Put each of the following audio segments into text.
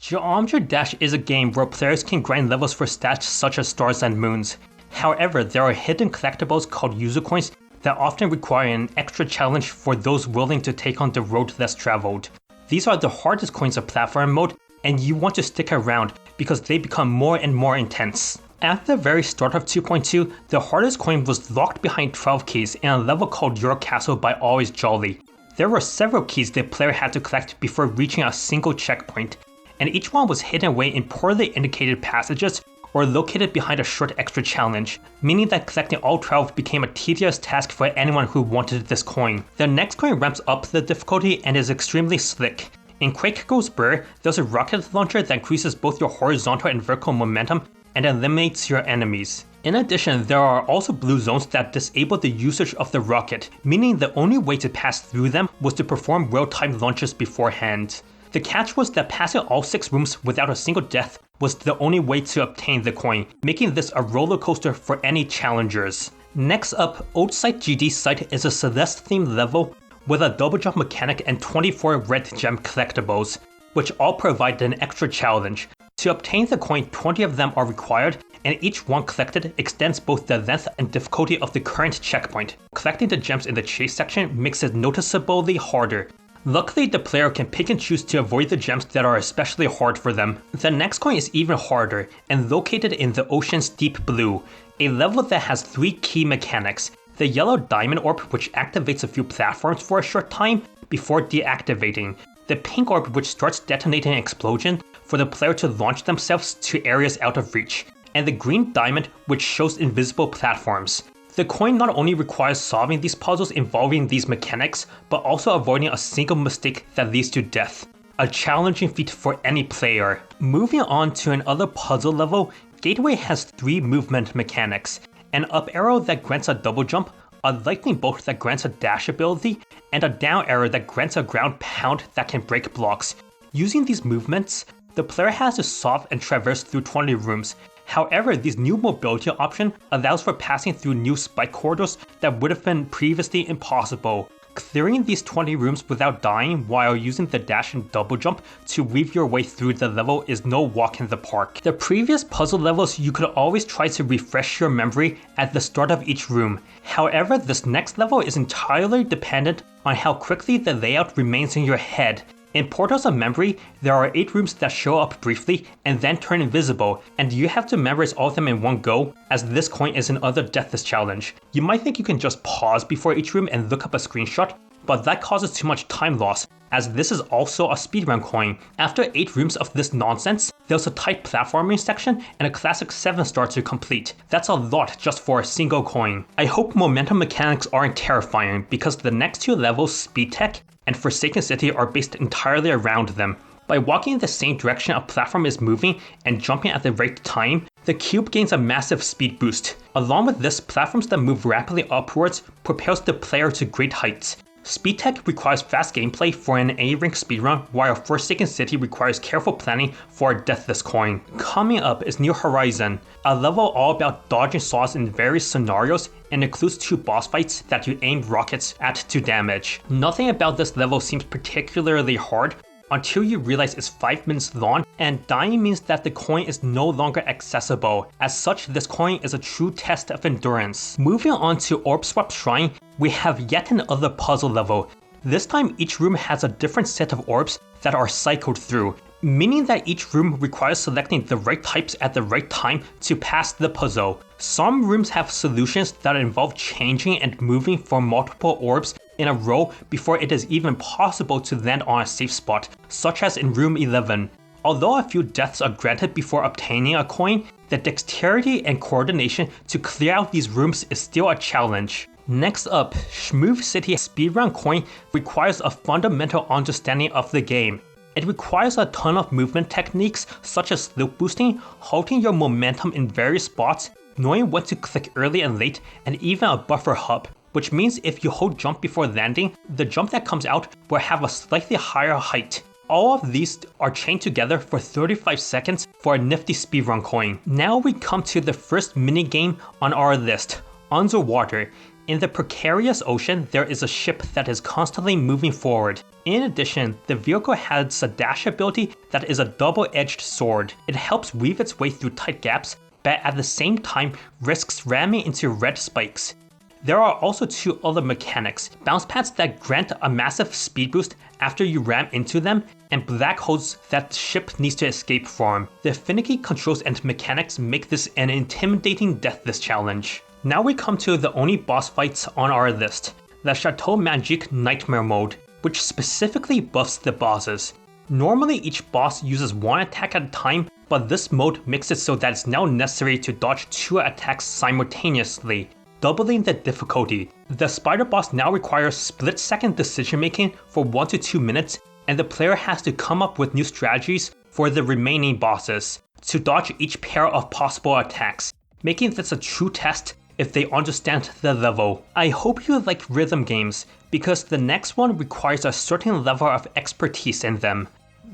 Geometry Dash is a game where players can grind levels for stats such as stars and moons. However, there are hidden collectibles called user coins that often require an extra challenge for those willing to take on the road less traveled. These are the hardest coins of platform mode, and you want to stick around because they become more and more intense. At the very start of 2.2, the hardest coin was locked behind 12 keys in a level called Your Castle by AlwaysJolly. There were several keys the player had to collect before reaching a single checkpoint, and each one was hidden away in poorly indicated passages or located behind a short extra challenge, meaning that collecting all 12 became a tedious task for anyone who wanted this coin. The next coin ramps up the difficulty and is extremely slick. In Quake Goes Brr, there's a rocket launcher that increases both your horizontal and vertical momentum and eliminates your enemies. In addition, there are also blue zones that disable the usage of the rocket, meaning the only way to pass through them was to perform well-timed launches beforehand. The catch was that passing all 6 rooms without a single death was the only way to obtain the coin, making this a roller coaster for any challengers. Next up, Old Site GDSide is a Celeste-themed level with a double jump mechanic and 24 red gem collectibles, which all provide an extra challenge. To obtain the coin, 20 of them are required, and each one collected extends both the length and difficulty of the current checkpoint. Collecting the gems in the chase section makes it noticeably harder. Luckily, the player can pick and choose to avoid the gems that are especially hard for them. The next coin is even harder, and located in the Ocean's Deep Blue, a level that has 3 key mechanics. The yellow diamond orb, which activates a few platforms for a short time before deactivating. The pink orb, which starts detonating an explosion for the player to launch themselves to areas out of reach. And the green diamond, which shows invisible platforms. The coin not only requires solving these puzzles involving these mechanics, but also avoiding a single mistake that leads to death. A challenging feat for any player. Moving on to another puzzle level, Gateway has 3 movement mechanics. An up arrow that grants a double jump, a lightning bolt that grants a dash ability, and a down arrow that grants a ground pound that can break blocks. Using these movements, the player has to solve and traverse through 20 rooms. However, this new mobility option allows for passing through new spike corridors that would have been previously impossible. Clearing these 20 rooms without dying while using the dash and double jump to weave your way through the level is no walk in the park. The previous puzzle levels you could always try to refresh your memory at the start of each room. However, this next level is entirely dependent on how quickly the layout remains in your head. In Portals of Memory, there are 8 rooms that show up briefly and then turn invisible, and you have to memorize all of them in one go, as this coin is another deathless challenge. You might think you can just pause before each room and look up a screenshot, but that causes too much time loss, as this is also a speedrun coin. After 8 rooms of this nonsense, there's a tight platforming section and a classic 7-star to complete. That's a lot just for a single coin. I hope momentum mechanics aren't terrifying, because the next 2 levels, Speed Tech and Forsaken City, are based entirely around them. By walking in the same direction a platform is moving and jumping at the right time, the cube gains a massive speed boost. Along with this, platforms that move rapidly upwards propels the player to great heights. Speed Tech requires fast gameplay for an A-rank speedrun, while Forsaken City requires careful planning for a deathless coin. Coming up is New Horizon, a level all about dodging saws in various scenarios and includes 2 boss fights that you aim rockets at to damage. Nothing about this level seems particularly hard until you realize it's 5 minutes long, and dying means that the coin is no longer accessible. As such, this coin is a true test of endurance. Moving on to Orb Swap Shrine, we have yet another puzzle level. This time each room has a different set of orbs that are cycled through, meaning that each room requires selecting the right types at the right time to pass the puzzle. Some rooms have solutions that involve changing and moving for multiple orbs in a row before it is even possible to land on a safe spot, such as in room 11. Although a few deaths are granted before obtaining a coin, the dexterity and coordination to clear out these rooms is still a challenge. Next up, Schmoove City speedrun coin requires a fundamental understanding of the game. It requires a ton of movement techniques such as slope boosting, halting your momentum in various spots, knowing when to click early and late, and even a buffer hub, which means if you hold jump before landing, the jump that comes out will have a slightly higher height. All of these are chained together for 35 seconds for a nifty speedrun coin. Now we come to the first minigame on our list, Underwater. In the precarious ocean, there is a ship that is constantly moving forward. In addition, the vehicle has a dash ability that is a double-edged sword. It helps weave its way through tight gaps, but at the same time risks ramming into red spikes. There are also two other mechanics, bounce pads that grant a massive speed boost after you ram into them, and black holes that the ship needs to escape from. The finicky controls and mechanics make this an intimidating deathless challenge. Now we come to the only boss fights on our list, the Chateau Magique Nightmare mode, which specifically buffs the bosses. Normally each boss uses one attack at a time, but this mode makes it so that it's now necessary to dodge 2 attacks simultaneously, doubling the difficulty. The spider boss now requires split-second decision making for 1 to 2 minutes, and the player has to come up with new strategies for the remaining bosses to dodge each pair of possible attacks, making this a true test if they understand the level. I hope you like rhythm games, because the next one requires a certain level of expertise in them.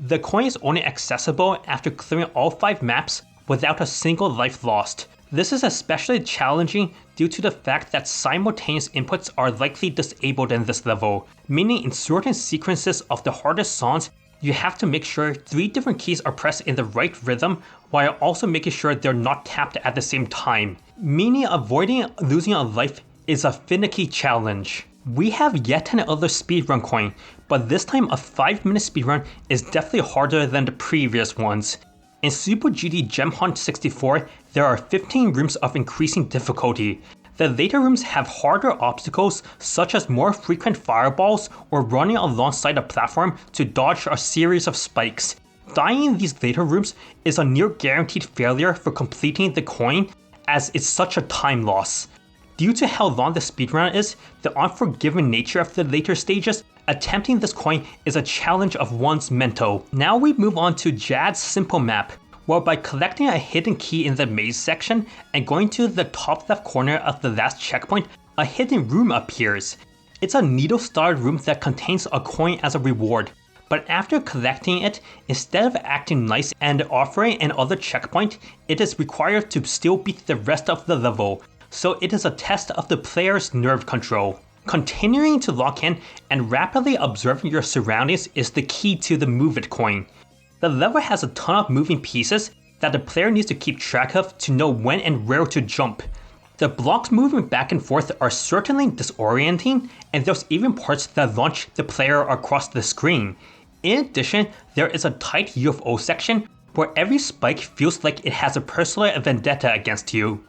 The coin is only accessible after clearing all 5 maps without a single life lost. This is especially challenging due to the fact that simultaneous inputs are likely disabled in this level, meaning in certain sequences of the hardest songs, you have to make sure 3 different keys are pressed in the right rhythm while also making sure they're not tapped at the same time, meaning avoiding losing a life is a finicky challenge. We have yet another speedrun coin, but this time a 5-minute speedrun is definitely harder than the previous ones. In Super GD Gem Hunt 64, there are 15 rooms of increasing difficulty. The later rooms have harder obstacles such as more frequent fireballs or running alongside a platform to dodge a series of spikes. Dying in these later rooms is a near guaranteed failure for completing the coin, as it's such a time loss. Due to how long the speedrun is, the unforgiving nature of the later stages, attempting this coin is a challenge of one's mental. Now we move on to Jad's simple map, where by collecting a hidden key in the maze section and going to the top left corner of the last checkpoint, a hidden room appears. It's a needle-starred room that contains a coin as a reward, but after collecting it, instead of acting nice and offering another checkpoint, it is required to still beat the rest of the level, so it is a test of the player's nerve control. Continuing to lock in and rapidly observing your surroundings is the key to the Move It coin. The level has a ton of moving pieces that the player needs to keep track of to know when and where to jump. The blocks moving back and forth are certainly disorienting, and there's even parts that launch the player across the screen. In addition, there is a tight UFO section where every spike feels like it has a personal vendetta against you.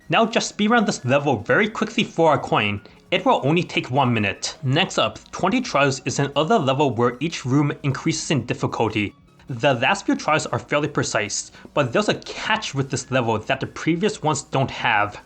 Now just speedrun this level very quickly for a coin. It will only take 1 minute. Next up, 20 Trials is another level where each room increases in difficulty. The last few trials are fairly precise, but there's a catch with this level that the previous ones don't have.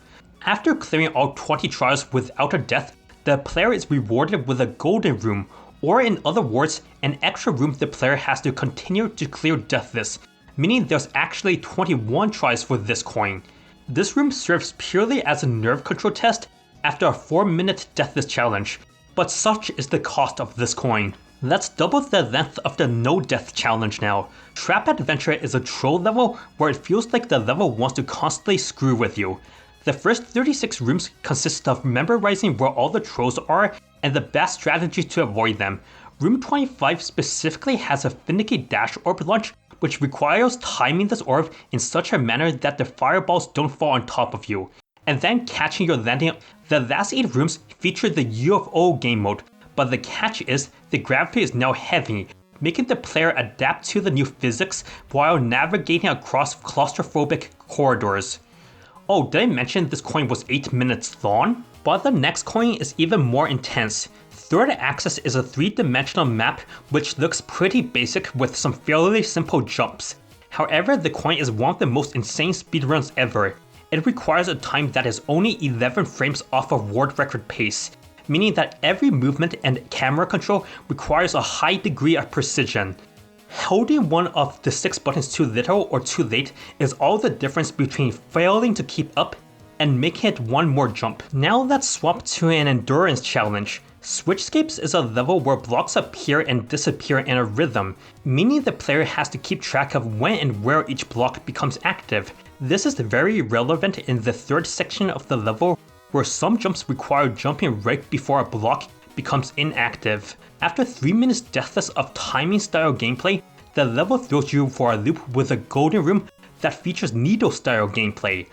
After clearing all 20 trials without a death, the player is rewarded with a golden room, or in other words, an extra room the player has to continue to clear deathless, meaning there's actually 21 tries for this coin. This room serves purely as a nerve control test after a 4-minute deathless challenge, but such is the cost of this coin. Let's double the length of the no death challenge now. Trap Adventure is a troll level where it feels like the level wants to constantly screw with you. The first 36 rooms consist of memorizing where all the trolls are and the best strategy to avoid them. Room 25 specifically has a finicky dash orb launch, which requires timing this orb in such a manner that the fireballs don't fall on top of you, and then catching your landing. The last 8 rooms feature the UFO game mode, but the catch is the gravity is now heavy, making the player adapt to the new physics while navigating across claustrophobic corridors. Oh, did I mention this coin was 8 minutes long? But the next coin is even more intense. Third Axis is a 3-dimensional map which looks pretty basic with some fairly simple jumps. However, the coin is one of the most insane speedruns ever. It requires a time that is only 11 frames off of world record pace, meaning that every movement and camera control requires a high degree of precision. Holding one of the 6 buttons too little or too late is all the difference between failing to keep up and making it one more jump. Now let's swap to an endurance challenge. Switchscapes is a level where blocks appear and disappear in a rhythm, meaning the player has to keep track of when and where each block becomes active. This is very relevant in the third section of the level, where some jumps require jumping right before a block becomes inactive. After 3 minutes deathless of timing style gameplay, the level throws you for a loop with a golden room that features needle style gameplay.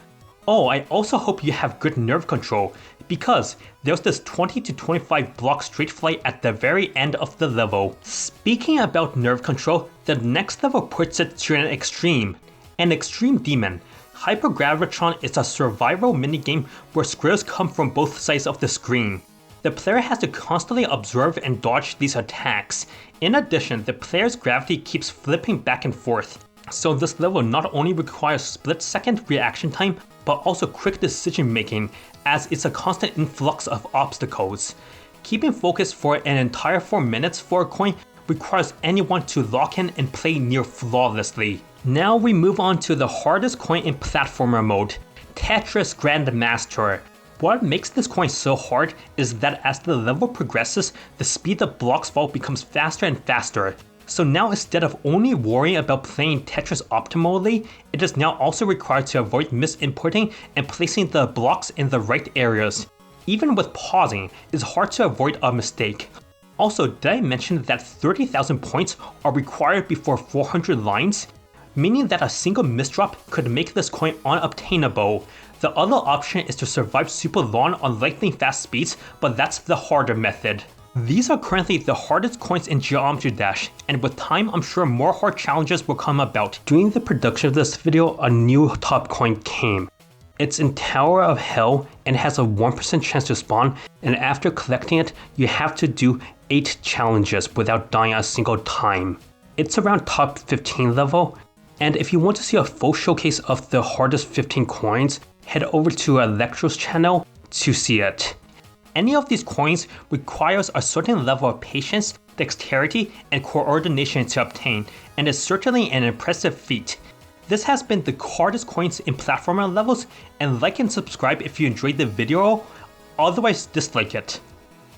Oh, I also hope you have good nerve control, because there's this 20 to 25 block straight flight at the very end of the level. Speaking about nerve control, the next level puts it to an extreme. An extreme demon. Hypergravitron is a survival minigame where squares come from both sides of the screen. The player has to constantly observe and dodge these attacks. In addition, the player's gravity keeps flipping back and forth. So this level not only requires split-second reaction time, but also quick decision making, as it's a constant influx of obstacles. Keeping focus for an entire 4 minutes for a coin requires anyone to lock in and play near flawlessly. Now we move on to the hardest coin in platformer mode, Tetris Grandmaster. What makes this coin so hard is that as the level progresses, the speed the blocks fall becomes faster and faster. So now instead of only worrying about playing Tetris optimally, it is now also required to avoid misinputting and placing the blocks in the right areas. Even with pausing, it's hard to avoid a mistake. Also, did I mention that 30,000 points are required before 400 lines? Meaning that a single misdrop could make this coin unobtainable. The other option is to survive super long on lightning fast speeds, but that's the harder method. These are currently the hardest coins in Geometry Dash, and with time I'm sure more hard challenges will come about. During the production of this video, a new top coin came. It's in Tower of Hell and has a 1% chance to spawn, and after collecting it, you have to do 8 challenges without dying a single time. It's around top 15 level, and if you want to see a full showcase of the hardest 15 coins, head over to Electro's channel to see it. Any of these coins requires a certain level of patience, dexterity, and coordination to obtain, and is certainly an impressive feat. This has been the hardest coins in platformer levels, and like and subscribe if you enjoyed the video, otherwise dislike it.